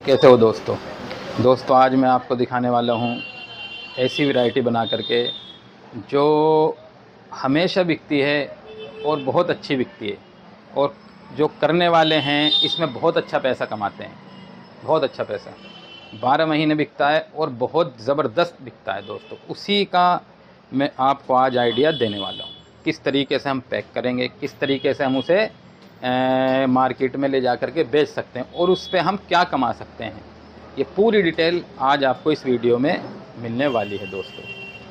कैसे हो दोस्तों आज मैं आपको दिखाने वाला हूँ ऐसी वैरायटी बना करके जो हमेशा बिकती है और बहुत अच्छी बिकती है, और जो करने वाले हैं इसमें बहुत अच्छा पैसा कमाते हैं। बहुत अच्छा पैसा 12 महीने बिकता है और बहुत ज़बरदस्त बिकता है दोस्तों। उसी का मैं आपको आज आइडिया देने वाला हूँ, किस तरीके से हम पैक करेंगे, किस तरीके से हम उसे मार्केट में ले जा कर के बेच सकते हैं और उस पे हम क्या कमा सकते हैं। ये पूरी डिटेल आज आपको इस वीडियो में मिलने वाली है दोस्तों।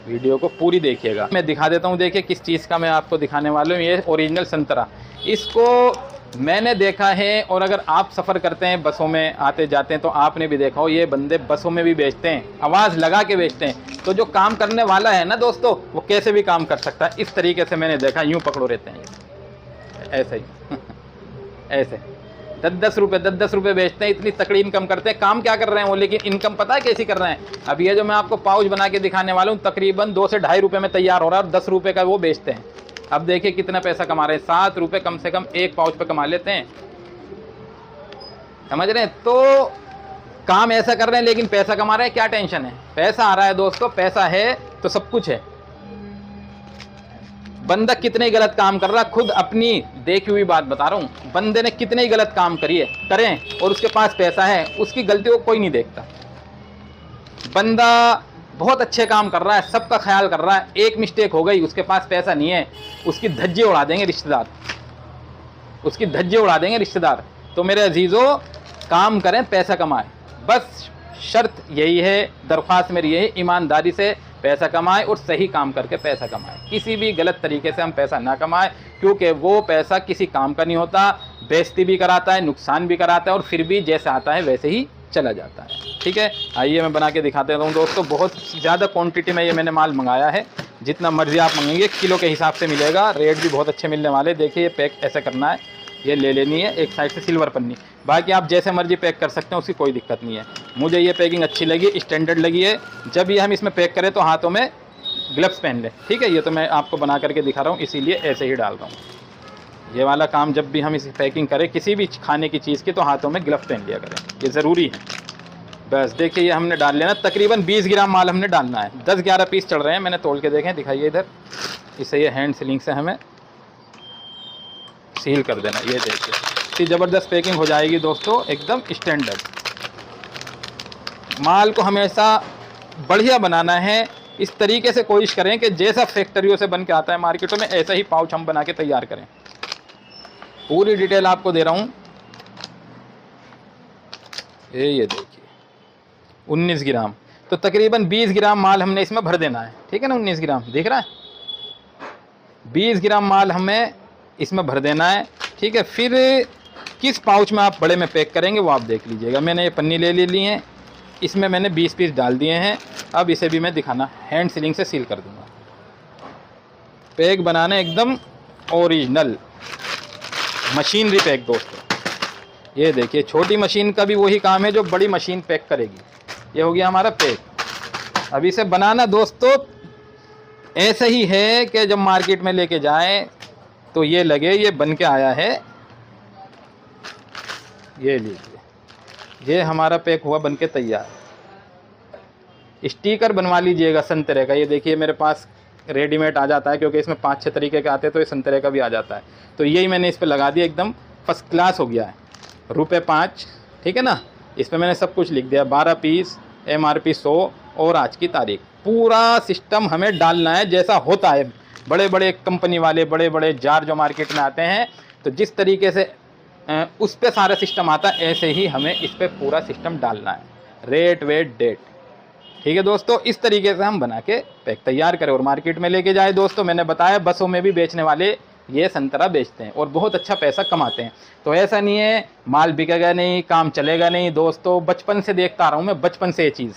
वीडियो को पूरी देखिएगा। मैं दिखा देता हूँ, देखिए किस चीज़ का मैं आपको दिखाने वाला हूँ। ये ओरिजिनल संतरा, इसको मैंने देखा है, और अगर आप सफ़र करते हैं बसों में आते जाते हैं तो आपने भी देखा हो, ये बंदे बसों में भी बेचते हैं, आवाज़ लगा के बेचते हैं। तो जो काम करने वाला है ना दोस्तों, वो कैसे भी काम कर सकता है। इस तरीके से मैंने देखा, यूँ पकड़ो रहते हैं ऐसे ही ऐसे 10-10 रुपये बेचते हैं। इतनी तकड़ी इनकम करते हैं। काम क्या कर रहे हैं वो, लेकिन इनकम पता है कैसी कर रहे हैं। अब ये जो मैं आपको पाउच बना के दिखाने वाला हूँ, तकरीबन 2 से ढाई रुपये में तैयार हो रहा है और 10 रुपये का वो बेचते हैं। अब देखिए कितना पैसा कमा रहे हैं। 7 रुपये कम से कम एक पाउच पे कमा लेते हैं, समझ रहे हैं। तो काम ऐसा कर रहे हैं लेकिन पैसा कमा रहे हैं, क्या टेंशन है। पैसा आ रहा है दोस्तों, पैसा है तो सब कुछ है। बंदा कितने गलत काम कर रहा है, खुद अपनी देखी हुई बात बता रहा हूँ। बंदे ने कितने ही गलत काम करें और उसके पास पैसा है, उसकी गलतियों को कोई नहीं देखता। बंदा बहुत अच्छे काम कर रहा है, सबका ख्याल कर रहा है, एक मिस्टेक हो गई, उसके पास पैसा नहीं है, उसकी धज्जे उड़ा देंगे रिश्तेदार, उसकी धज्जे उड़ा देंगे रिश्तेदार। तो मेरे अजीज़ों, काम करें, पैसा कमाएं, बस शर्त यही है, दरख्वास्त मेरी यही, ईमानदारी से पैसा कमाएं और सही काम करके पैसा कमाएं। किसी भी गलत तरीके से हम पैसा ना कमाएं, क्योंकि वो पैसा किसी काम का नहीं होता। बेइज्जती भी कराता है, नुकसान भी कराता है, और फिर भी जैसे आता है वैसे ही चला जाता है। ठीक है, आइए मैं बना के दिखाते हूँ दोस्तों। बहुत ज़्यादा क्वांटिटी में ये मैंने माल मंगाया है, जितना मर्जी आप मंगेंगे किलो के हिसाब से मिलेगा। रेट भी बहुत अच्छे मिलने वाले। देखिए, ये पैक ऐसे करना है, ये ले लेनी है एक साइड से सिल्वर पन्नी, बाकी आप जैसे मर्जी पैक कर सकते हैं, उसकी कोई दिक्कत नहीं है। मुझे ये पैकिंग अच्छी लगी, स्टैंडर्ड लगी है। जब ये हम इसमें पैक करें तो हाथों में ग्लव्स पहन लें, ठीक है। ये तो मैं आपको बना करके दिखा रहा हूँ, इसीलिए ऐसे ही डाल रहा हूँ। ये वाला काम जब भी हम इसे पैकिंग करें किसी भी खाने की चीज़ की, तो हाथों में ग्लव्स पहन लिया करें, ये ज़रूरी है। बस देखिए, ये हमने डाल लेना, तकरीबन 20 ग्राम माल हमने डालना है। 10-11 पीस चढ़ रहे हैं, मैंने तोल के देखें, दिखाइए इधर। इसे ये हैंड सीलिंग से हमें सील कर देना। ये देखिए, इतनी ज़बरदस्त पैकिंग हो जाएगी दोस्तों, एकदम स्टैंडर्ड। माल को हमेशा बढ़िया बनाना है। इस तरीके से कोशिश करें कि जैसा फैक्ट्रियों से बन के आता है मार्केटों में, ऐसा ही पाउच हम बना के तैयार करें। पूरी डिटेल आपको दे रहा हूँ। ये देखिए 19 ग्राम, तो तकरीबन 20 ग्राम माल हमने इसमें भर देना है, ठीक है ना। 19 ग्राम दिख रहा है, 20 ग्राम माल हमें इसमें भर देना है, ठीक है। फिर किस पाउच में आप बड़े में पैक करेंगे वो आप देख लीजिएगा। मैंने ये पन्नी ले ली है, इसमें मैंने 20 पीस डाल दिए हैं। अब इसे भी मैं दिखाना, हैंड सीलिंग से सील कर दूंगा। पैक बनाना एकदम ओरिजिनल मशीनरी पैक दोस्तों। ये देखिए, छोटी मशीन का भी वही काम है जो बड़ी मशीन पैक करेगी। ये हो गया हमारा पैक। अब इसे बनाना दोस्तों ऐसा ही है कि जब मार्केट में लेके जाएं तो ये लगे ये बन के आया है। ये लीजिए, ये हमारा पैक हुआ बन के तैयार। स्टिकर बनवा लीजिएगा संतरे का। ये देखिए, मेरे पास रेडीमेड आ जाता है, क्योंकि इसमें 5-6 तरीके के आते हैं, तो ये संतरे का भी आ जाता है। तो यही मैंने इस पर लगा दिया, एकदम फर्स्ट क्लास हो गया है। ₹5, ठीक है ना। इस पर मैंने सब कुछ लिख दिया, 12 पीस, MRP 100 और आज की तारीख। पूरा सिस्टम हमें डालना है जैसा होता है। बड़े बड़े कंपनी वाले बड़े बड़े जार जो मार्केट में आते हैं, तो जिस तरीके से उस पर सारा सिस्टम आता है, ऐसे ही हमें इस पर पूरा सिस्टम डालना है। रेट वेट डेट, ठीक है दोस्तों। इस तरीके से हम बना के पैक तैयार करें और मार्केट में लेके जाए दोस्तों। मैंने बताया, बसों में भी बेचने वाले ये संतरा बेचते हैं और बहुत अच्छा पैसा कमाते हैं। तो ऐसा नहीं है माल बिकेगा नहीं, काम चलेगा नहीं दोस्तों। बचपन से देखता आ रहा हूँ मैं, बचपन से ये चीज़,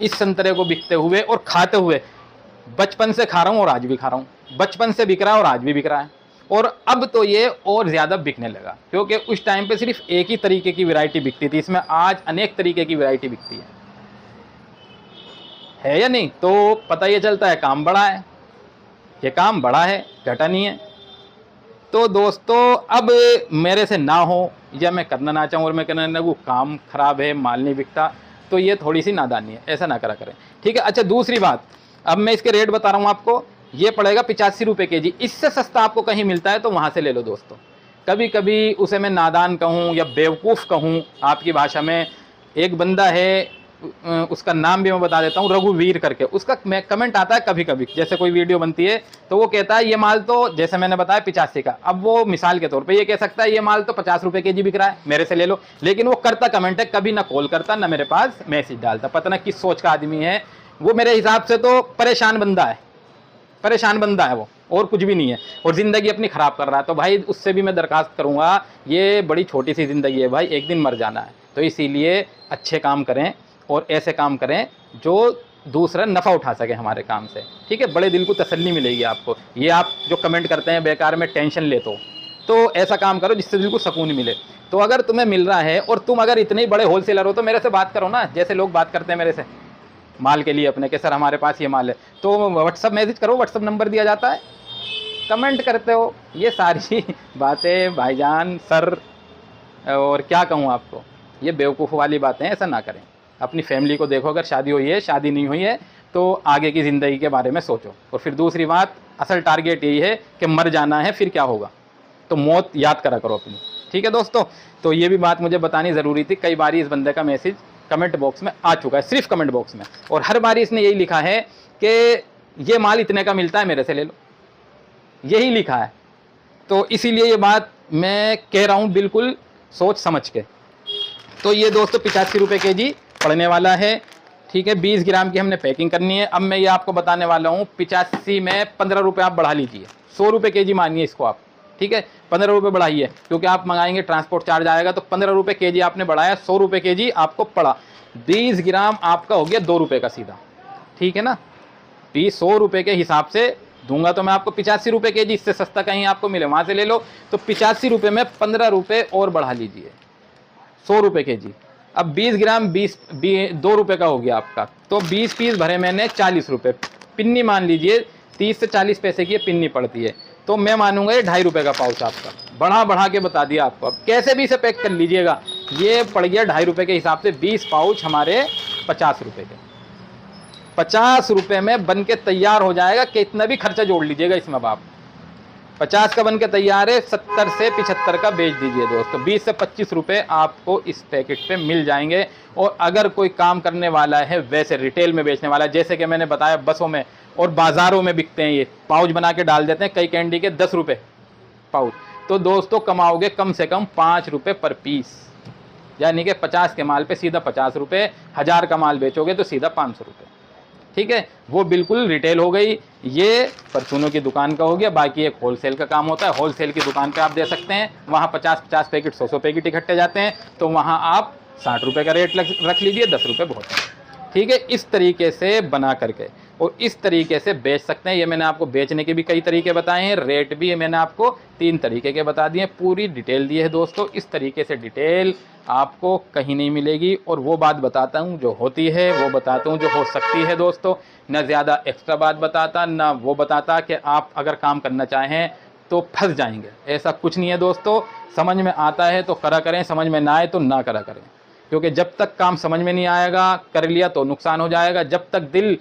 इस संतरे को बिकते हुए और खाते हुए, बचपन से खा रहा हूँ और आज भी खा रहा हूँ। बचपन से बिक रहा है और आज भी बिक रहा है, और अब तो ये और ज़्यादा बिकने लगा, क्योंकि उस टाइम पे सिर्फ एक ही तरीके की वैरायटी बिकती थी। इसमें आज अनेक तरीके की वैरायटी बिकती है या नहीं। तो पता ये चलता है काम बड़ा है, ये काम बड़ा है, घटा नहीं है। तो दोस्तों, अब मेरे से ना हो या मैं करना ना चाहूँ और मैं कहना लगूँ काम ख़राब है, माल नहीं बिकता, तो ये थोड़ी सी नादानी है, ऐसा ना करा करें। ठीक है। अच्छा, दूसरी बात, अब मैं इसके रेट बता रहा हूँ आपको। ये पड़ेगा 85 रुपये केजी। इससे सस्ता आपको कहीं मिलता है तो वहाँ से ले लो दोस्तों। कभी कभी उसे मैं नादान कहूँ या बेवकूफ़ कहूँ आपकी भाषा में, एक बंदा है, उसका नाम भी मैं बता देता हूँ, रघुवीर करके, उसका मैं कमेंट आता है कभी कभी, जैसे कोई वीडियो बनती है तो वो कहता है ये माल तो, जैसे मैंने बताया 85 का, अब वो मिसाल के तौर पे ये कह सकता है ये माल तो 50 रुपये केजी बिक रहा है, मेरे से ले लो, लेकिन वो करता कमेंट है, कभी ना कॉल करता ना मेरे पास मैसेज डालता। पता ना किस सोच का आदमी है वो। मेरे हिसाब से तो परेशान बंदा है, परेशान बंदा है वो, और कुछ भी नहीं है, और ज़िंदगी अपनी ख़राब कर रहा है। तो भाई उससे भी मैं दरखास्त करूँगा, ये बड़ी छोटी सी ज़िंदगी है भाई, एक दिन मर जाना है, तो इसीलिए अच्छे काम करें और ऐसे काम करें जो दूसरा नफ़ा उठा सके हमारे काम से। ठीक है, बड़े दिल को तसल्ली मिलेगी आपको। ये आप जो कमेंट करते हैं बेकार में टेंशन ले तो ऐसा काम करो जिससे दिल को सुकून मिले। तो अगर तुम्हें मिल रहा है और तुम अगर इतने ही बड़े होलसेलर हो तो मेरे से बात करो ना, जैसे लोग बात करते हैं मेरे से माल के लिए अपने, कि सर हमारे पास ये माल है, तो व्हाट्सअप मैसेज करो, व्हाट्सअप नंबर दिया जाता है, कमेंट करते हो। ये सारी बातें भाईजान, सर, और क्या कहूँ आपको, ये बेवकूफ़ वाली बातें हैं, ऐसा ना करें। अपनी फैमिली को देखो, अगर शादी हुई है, शादी नहीं हुई है तो आगे की ज़िंदगी के बारे में सोचो। और फिर दूसरी बात, असल टारगेट यही है कि मर जाना है, फिर क्या होगा, तो मौत याद करा करो अपनी। ठीक है दोस्तों, तो ये भी बात मुझे बतानी ज़रूरी थी। कई बार इस बंदे का मैसेज कमेंट बॉक्स में आ चुका है, सिर्फ कमेंट बॉक्स में, और हर बार इसने यही लिखा है कि ये माल इतने का मिलता है, मेरे से ले लो, यही लिखा है। तो इसीलिए ये बात मैं कह रहा हूँ बिल्कुल सोच समझ के। तो ये दोस्तों 85 रुपये केजी पड़ने वाला है। ठीक है, 20 ग्राम की हमने पैकिंग करनी है। अब मैं ये आपको बताने वाला हूँ, 85 में 15 रुपये आप बढ़ा लीजिए, 100 रुपये केजी मानिए इसको आप। ठीक है, 15 रुपये बढ़ाइए, क्योंकि आप मंगाएंगे ट्रांसपोर्ट चार्ज आएगा, तो 15 रुपये केजी आपने बढ़ाया, 100 रुपये केजी आपको पड़ा। 20 ग्राम आपका हो गया 2 रुपये का सीधा। ठीक है ना, 100 रुपये के हिसाब से दूंगा तो मैं आपको 85 रुपये केजी, इससे सस्ता कहीं आपको मिले वहाँ से ले लो। तो 85 रुपये में 15 रुपये और बढ़ा लीजिए, 100 रुपये केजी। अब 20 ग्राम 2 रुपये का हो गया आपका, तो 20 पीस भरे मैंने 40 रुपये। पिन्नी मान लीजिए 30 से 40 पैसे की ये पिन्नी पड़ती है, तो मैं मानूंगा ये 2.5 रुपये का पाउच आपका। बढ़ा के बता दिया आपको, अब कैसे भी इसे पैक कर लीजिएगा। ये पड़ गया 2.5 रुपये के हिसाब से, 20 पाउच हमारे 50 रुपये के। 50 रुपये में बन के तैयार हो जाएगा, कितना भी खर्चा जोड़ लीजिएगा इसमें। अब आप 50 का बन के तैयार है, 70 से 75 का बेच दीजिए दोस्तों। 20 से 25 रुपये आपको इस पैकेट पे मिल जाएंगे। और अगर कोई काम करने वाला है, वैसे रिटेल में बेचने वाला है, जैसे कि मैंने बताया बसों में और बाज़ारों में बिकते हैं, ये पाउच बना के डाल देते हैं, कई कैंडी के 10 रुपये पाउच, तो दोस्तों कमाओगे कम से कम 5 रुपये पर पीस, यानी कि 50 के माल पे सीधा 50 रुपये, 1000 का माल बेचोगे तो सीधा 500 रुपये। ठीक है, वो बिल्कुल रिटेल हो गई। ये परचूनों की दुकान का हो गया। बाकी एक होलसेल का काम होता है, होलसेल की दुकान पे आप दे सकते हैं, वहाँ 50-50 पैकेट 100-100 पैकेट इकट्ठे जाते हैं, तो वहाँ आप 60 रुपये का रेट रख लीजिए, 10 रुपये बहुत है। ठीक है, इस तरीके से बना करके और इस तरीके से बेच सकते हैं। ये मैंने आपको बेचने के भी कई तरीके बताए हैं, रेट भी मैंने आपको 3 तरीके के बता दिए, पूरी डिटेल दी है दोस्तों। इस तरीके से डिटेल आपको कहीं नहीं मिलेगी। और वो बात बताता हूँ जो होती है, वो बताता हूँ जो हो सकती है दोस्तों, न ज़्यादा एक्स्ट्रा बात बताता, ना वो बताता कि आप अगर काम करना चाहें तो फंस जाएंगे। ऐसा कुछ नहीं है दोस्तों, समझ में आता है तो करा करें, समझ में ना आए तो ना करा करें, क्योंकि जब तक काम समझ में नहीं आएगा, कर लिया तो नुकसान हो जाएगा। जब तक दिल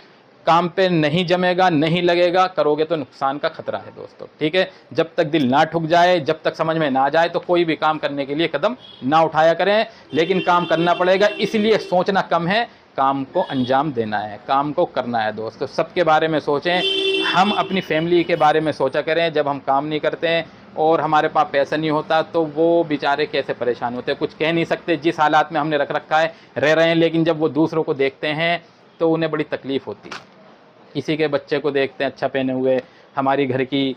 काम पे नहीं जमेगा, नहीं लगेगा, करोगे तो नुकसान का खतरा है दोस्तों। ठीक है, जब तक दिल ना ठुक जाए, जब तक समझ में ना जाए, तो कोई भी काम करने के लिए कदम ना उठाया करें। लेकिन काम करना पड़ेगा, इसलिए सोचना कम है, काम को अंजाम देना है, काम को करना है दोस्तों। सबके बारे में सोचें, हम अपनी फैमिली के बारे में सोचा करें। जब हम काम नहीं करते हैं और हमारे पास पैसा नहीं होता तो वो बेचारे कैसे परेशान होते हैं, कुछ कह नहीं सकते। जिस हालात में हमने रख रखा है रह रहे हैं, लेकिन जब वो दूसरों को देखते हैं तो उन्हें बड़ी तकलीफ़ होती है। किसी के बच्चे को देखते हैं अच्छा पहने हुए, हमारी घर की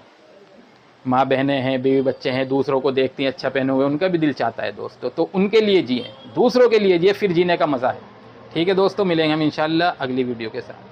माँ बहनें हैं, बीवी बच्चे हैं, दूसरों को देखती हैं अच्छा पहने हुए, उनका भी दिल चाहता है दोस्तों। तो उनके लिए जिए, दूसरों के लिए जिए, फिर जीने का मज़ा है। ठीक है दोस्तों, मिलेंगे हम इंशाल्लाह अगली वीडियो के साथ।